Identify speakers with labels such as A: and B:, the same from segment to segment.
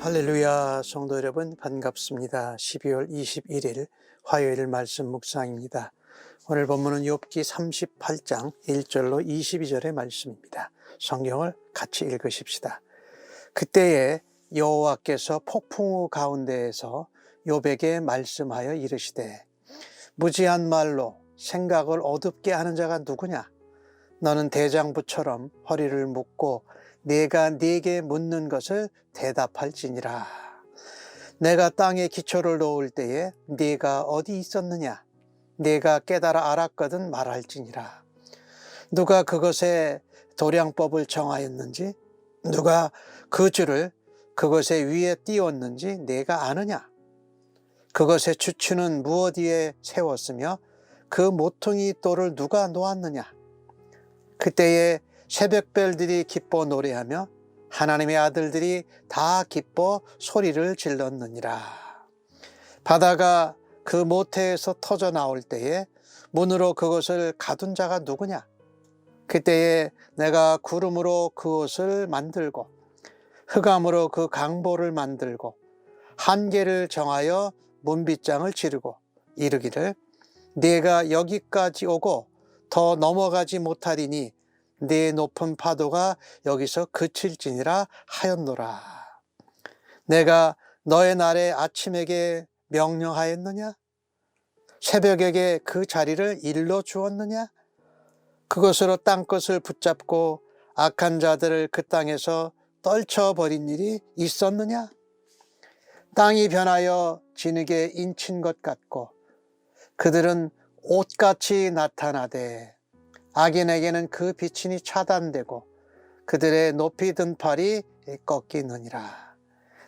A: 할렐루야, 성도 여러분 반갑습니다. 12월 21일 화요일 말씀 묵상입니다. 오늘 본문은 욥기 38장 1절로 22절의 말씀입니다. 성경을 같이 읽으십시다. 그때에 여호와께서 폭풍우 가운데에서 욥에게 말씀하여 이르시되, 무지한 말로 생각을 어둡게 하는 자가 누구냐? 너는 대장부처럼 허리를 묶고 내가 네게 묻는 것을 대답할지니라. 내가 땅에 기초를 놓을 때에 네가 어디 있었느냐? 네가 깨달아 알았거든 말할지니라. 누가 그것의 도량법을 정하였는지, 누가 그 줄을 그것의 위에 띄웠는지 내가 아느냐? 그것의 주추는 무엇 위에 세웠으며 그 모퉁이 돌을 누가 놓았느냐? 그때에 새벽별들이 기뻐 노래하며 하나님의 아들들이 다 기뻐 소리를 질렀느니라. 바다가 그 모태에서 터져 나올 때에 문으로 그것을 가둔 자가 누구냐? 그때에 내가 구름으로 그것을 만들고 흑암으로 그 강보를 만들고 한계를 정하여 문빗장을 지르고 이르기를, 네가 여기까지 오고 더 넘어가지 못하리니 네 높은 파도가 여기서 그칠지니라 하였노라. 내가 너의 날에 아침에게 명령하였느냐? 새벽에게 그 자리를 일러 주었느냐? 그것으로 땅끝을 붙잡고 악한 자들을 그 땅에서 떨쳐버린 일이 있었느냐? 땅이 변하여 진흙에 인친 것 같고 그들은 옷같이 나타나되 악인에게는 그 빛이 차단되고 그들의 높이 든 팔이 꺾이느니라.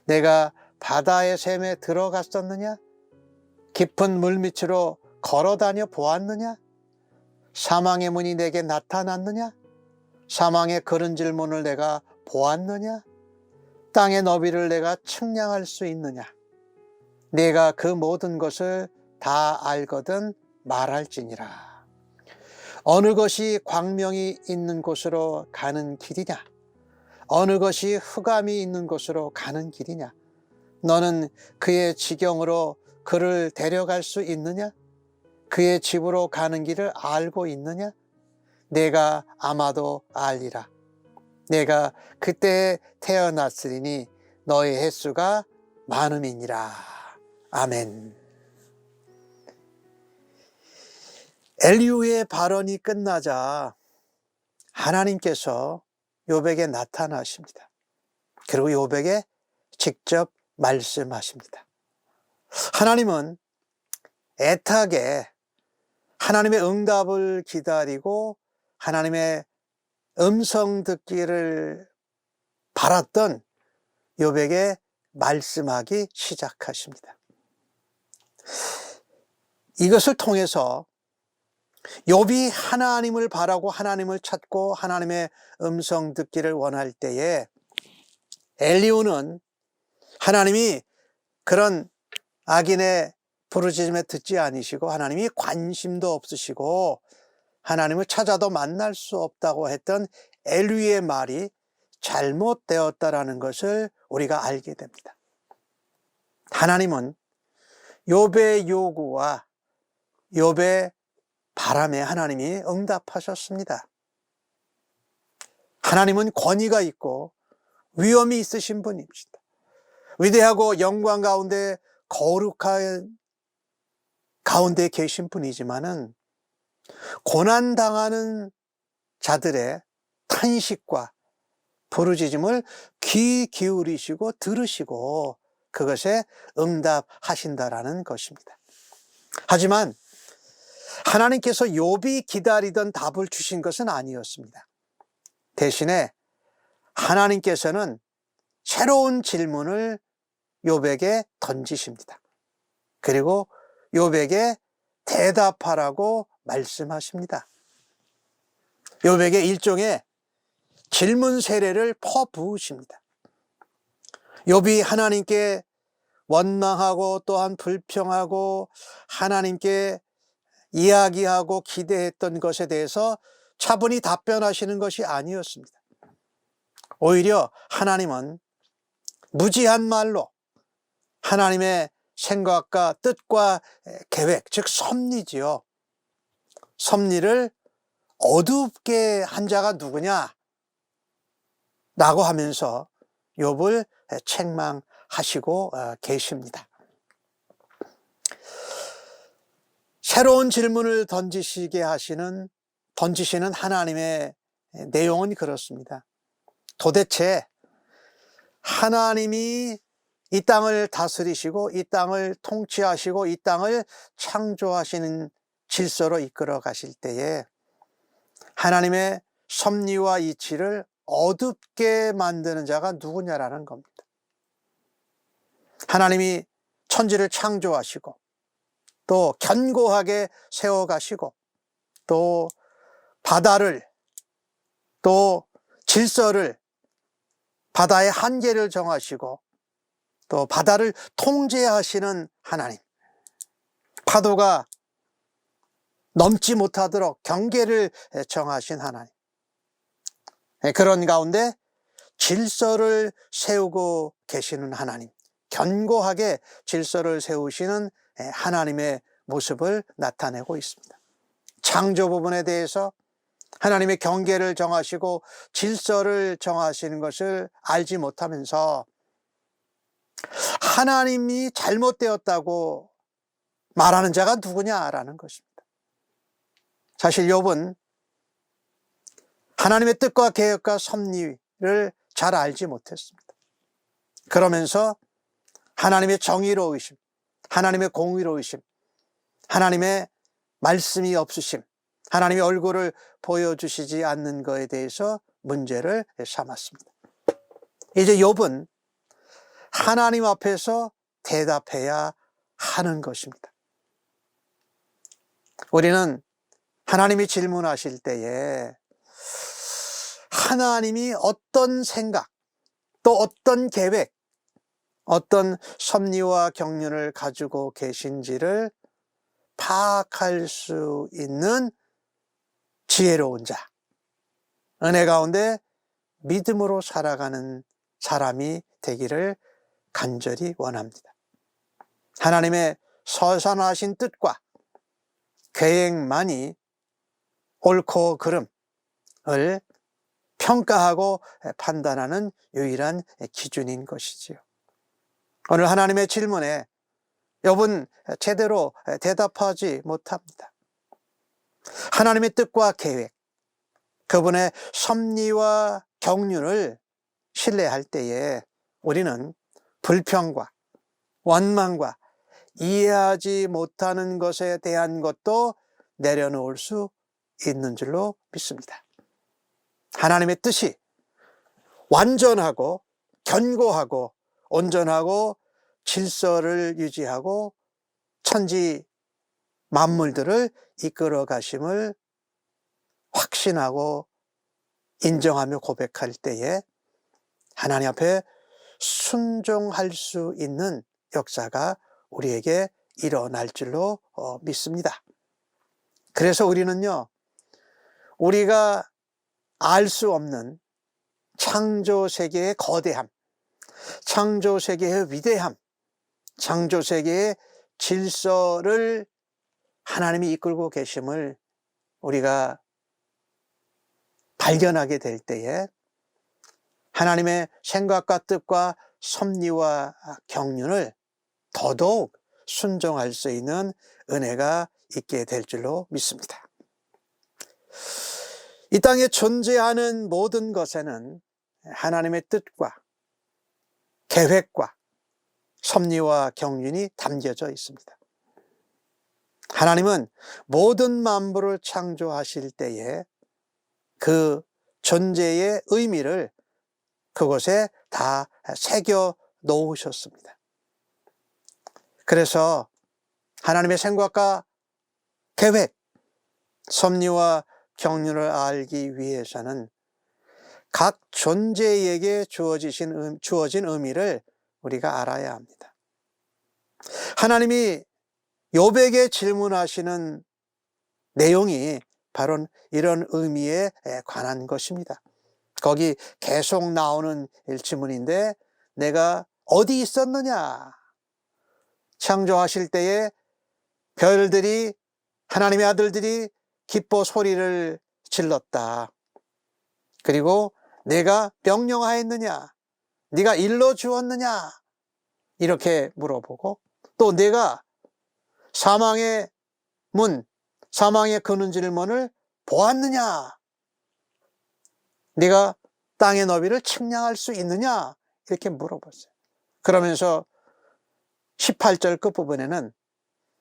A: 내가 바다의 샘에 들어갔었느냐? 깊은 물밑으로 걸어다녀 보았느냐? 사망의 문이 내게 나타났느냐? 사망의 그른질 문을 내가 보았느냐? 땅의 너비를 내가 측량할 수 있느냐? 내가 그 모든 것을 다 알거든 말할지니라. 어느 것이 광명이 있는 곳으로 가는 길이냐? 어느 것이 흑암이 있는 곳으로 가는 길이냐? 너는 그의 지경으로 그를 데려갈 수 있느냐? 그의 집으로 가는 길을 알고 있느냐? 내가 아마도 알리라. 내가 그때에 태어났으리니 너의 횟수가 많음이니라. 아멘. 엘리후의 발언이 끝나자 하나님께서 욥에게 나타나십니다. 그리고 욥에게 직접 말씀하십니다. 하나님은 애타게 하나님의 응답을 기다리고 하나님의 음성 듣기를 바랐던 욥에게 말씀하기 시작하십니다. 이것을 통해서 욥이 하나님을 바라고 하나님을 찾고 하나님의 음성 듣기를 원할 때에 엘리후는 하나님이 그런 악인의 부르짖음에 듣지 않으시고 하나님이 관심도 없으시고 하나님을 찾아도 만날 수 없다고 했던 엘리후의 말이 잘못되었다라는 것을 우리가 알게 됩니다. 하나님은 욥의 요구와 욥의 바람에 하나님이 응답하셨습니다. 하나님은 권위가 있고 위엄이 있으신 분입니다. 위대하고 영광 가운데 거룩한 가운데 계신 분이지만은 고난당하는 자들의 탄식과 부르짖음을 귀 기울이시고 들으시고 그것에 응답하신다라는 것입니다. 하지만 하나님께서 욥이 기다리던 답을 주신 것은 아니었습니다. 대신에 하나님께서는 새로운 질문을 욥에게 던지십니다. 그리고 욥에게 대답하라고 말씀하십니다. 욥에게 일종의 질문 세례를 퍼부으십니다. 욥이 하나님께 원망하고 또한 불평하고 하나님께 이야기하고 기대했던 것에 대해서 차분히 답변하시는 것이 아니었습니다. 오히려 하나님은 무지한 말로 하나님의 생각과 뜻과 계획, 즉 섭리지요. 섭리를 어둡게 한 자가 누구냐? 라고 하면서 욥을 책망하시고 계십니다. 새로운 질문을 던지시는 하나님의 내용은 그렇습니다. 도대체 하나님이 이 땅을 다스리시고 이 땅을 통치하시고 이 땅을 창조하시는 질서로 이끌어 가실 때에 하나님의 섭리와 이치를 어둡게 만드는 자가 누구냐라는 겁니다. 하나님이 천지를 창조하시고 또 견고하게 세워가시고 또 바다를 또 질서를 바다의 한계를 정하시고 또 바다를 통제하시는 하나님, 파도가 넘지 못하도록 경계를 정하신 하나님, 그런 가운데 질서를 세우고 계시는 하나님, 견고하게 질서를 세우시는 하나님의 모습을 나타내고 있습니다. 창조 부분에 대해서 하나님의 경계를 정하시고 질서를 정하시는 것을 알지 못하면서 하나님이 잘못되었다고 말하는 자가 누구냐라는 것입니다. 사실 욥은 하나님의 뜻과 계획과 섭리를 잘 알지 못했습니다. 그러면서 하나님의 정의로우심, 하나님의 공의로우심, 하나님의 말씀이 없으심, 하나님의 얼굴을 보여주시지 않는 것에 대해서 문제를 삼았습니다. 이제 욥은 하나님 앞에서 대답해야 하는 것입니다. 우리는 하나님이 질문하실 때에 하나님이 어떤 생각, 또 어떤 계획, 어떤 섭리와 경륜을 가지고 계신지를 파악할 수 있는 지혜로운 자, 은혜 가운데 믿음으로 살아가는 사람이 되기를 간절히 원합니다. 하나님의 서산하신 뜻과 계획만이 옳고 그름을 평가하고 판단하는 유일한 기준인 것이지요. 오늘 하나님의 질문에 욥은 제대로 대답하지 못합니다. 하나님의 뜻과 계획, 그분의 섭리와 경륜을 신뢰할 때에 우리는 불평과 원망과 이해하지 못하는 것에 대한 것도 내려놓을 수 있는 줄로 믿습니다. 하나님의 뜻이 완전하고 견고하고 온전하고 질서를 유지하고 천지 만물들을 이끌어 가심을 확신하고 인정하며 고백할 때에 하나님 앞에 순종할 수 있는 역사가 우리에게 일어날 줄로 믿습니다. 그래서 우리는요, 우리가 알 수 없는 창조 세계의 거대함, 창조 세계의 위대함, 창조 세계의 질서를 하나님이 이끌고 계심을 우리가 발견하게 될 때에 하나님의 생각과 뜻과 섭리와 경륜을 더더욱 순종할 수 있는 은혜가 있게 될 줄로 믿습니다. 이 땅에 존재하는 모든 것에는 하나님의 뜻과 계획과 섭리와 경륜이 담겨져 있습니다. 하나님은 모든 만물을 창조하실 때에 그 존재의 의미를 그곳에 다 새겨 놓으셨습니다. 그래서 하나님의 생각과 계획, 섭리와 경륜을 알기 위해서는 각 존재에게 주어진 의미를 우리가 알아야 합니다. 하나님이 욥에게 질문하시는 내용이 바로 이런 의미에 관한 것입니다. 거기 계속 나오는 질문인데, 내가 어디 있었느냐? 창조하실 때에 별들이, 하나님의 아들들이 기뻐 소리를 질렀다. 그리고 내가 명령하였느냐? 네가 일러주었느냐? 이렇게 물어보고, 또 내가 사망의 문, 사망의 그는지를 문을 보았느냐? 네가 땅의 너비를 측량할 수 있느냐? 이렇게 물어봤어요. 그러면서 18절 끝부분에는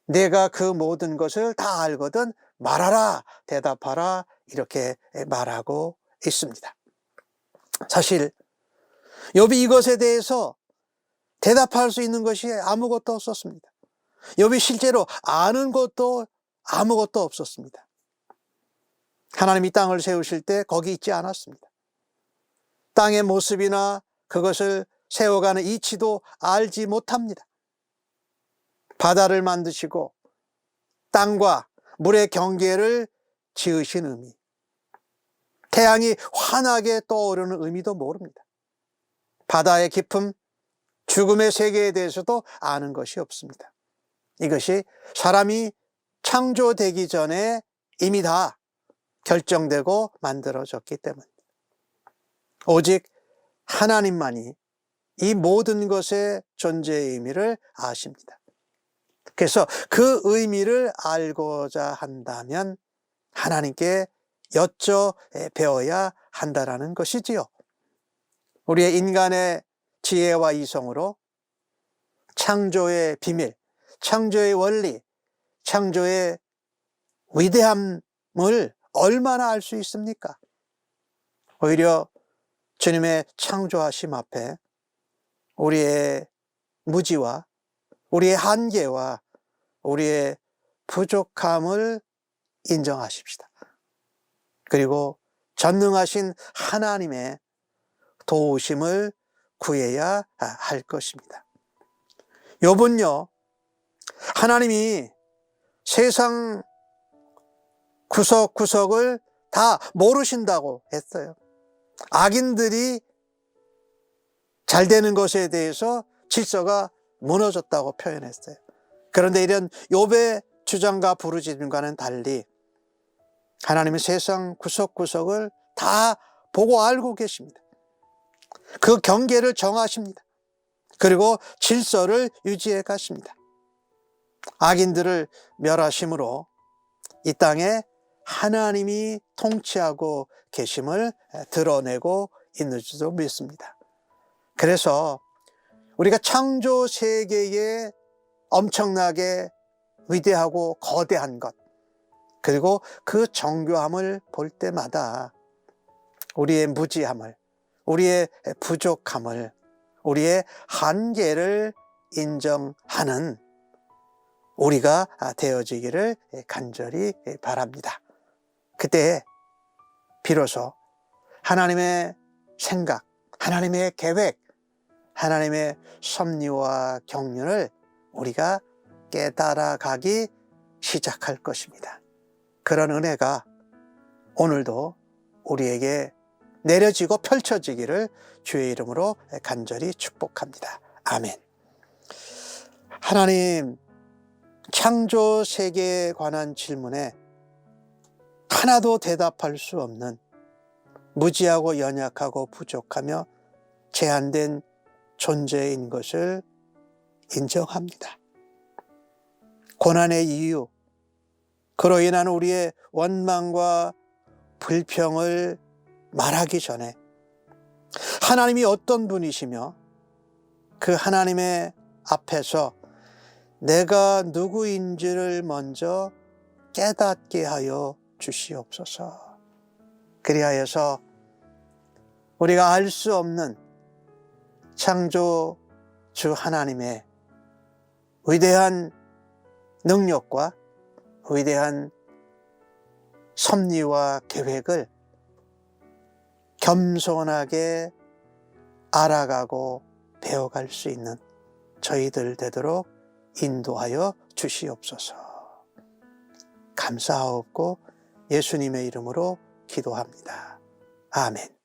A: 내가 그 모든 것을 다 알거든 말하라, 대답하라, 이렇게 말하고 있습니다. 사실 욥이 이것에 대해서 대답할 수 있는 것이 아무것도 없었습니다. 욥이 실제로 아는 것도 아무것도 없었습니다. 하나님이 땅을 세우실 때 거기 있지 않았습니다. 땅의 모습이나 그것을 세워가는 이치도 알지 못합니다. 바다를 만드시고 땅과 물의 경계를 지으신 의미, 태양이 환하게 떠오르는 의미도 모릅니다. 바다의 깊음, 죽음의 세계에 대해서도 아는 것이 없습니다. 이것이 사람이 창조되기 전에 이미 다 결정되고 만들어졌기 때문입니다. 오직 하나님만이 이 모든 것의 존재의 의미를 아십니다. 그래서 그 의미를 알고자 한다면 하나님께 여쭤 배워야 한다라는 것이지요. 우리의 인간의 지혜와 이성으로 창조의 비밀, 창조의 원리, 창조의 위대함을 얼마나 알 수 있습니까? 오히려 주님의 창조하심 앞에 우리의 무지와 우리의 한계와 우리의 부족함을 인정하십시다. 그리고 전능하신 하나님의 도우심을 구해야 할 것입니다. 욥은요, 하나님이 세상 구석구석을 다 모르신다고 했어요. 악인들이 잘 되는 것에 대해서 질서가 무너졌다고 표현했어요. 그런데 이런 욥의 주장과 부르짖음과는 달리 하나님은 세상 구석구석을 다 보고 알고 계십니다. 그 경계를 정하십니다. 그리고 질서를 유지해 가십니다. 악인들을 멸하심으로 이 땅에 하나님이 통치하고 계심을 드러내고 있는 줄도 믿습니다. 그래서 우리가 창조 세계에 엄청나게 위대하고 거대한 것, 그리고 그 정교함을 볼 때마다 우리의 무지함을, 우리의 부족함을, 우리의 한계를 인정하는 우리가 되어지기를 간절히 바랍니다. 그때 비로소 하나님의 생각, 하나님의 계획, 하나님의 섭리와 경륜을 우리가 깨달아가기 시작할 것입니다. 그런 은혜가 오늘도 우리에게 내려지고 펼쳐지기를 주의 이름으로 간절히 축복합니다. 아멘. 하나님, 창조 세계에 관한 질문에 하나도 대답할 수 없는 무지하고 연약하고 부족하며 제한된 존재인 것을 인정합니다. 고난의 이유, 그로 인한 우리의 원망과 불평을 말하기 전에 하나님이 어떤 분이시며 그 하나님의 앞에서 내가 누구인지를 먼저 깨닫게 하여 주시옵소서. 그리하여서 우리가 알 수 없는 창조주 하나님의 위대한 능력과 위대한 섭리와 계획을 겸손하게 알아가고 배워갈 수 있는 저희들 되도록 인도하여 주시옵소서. 감사하옵고 예수님의 이름으로 기도합니다. 아멘.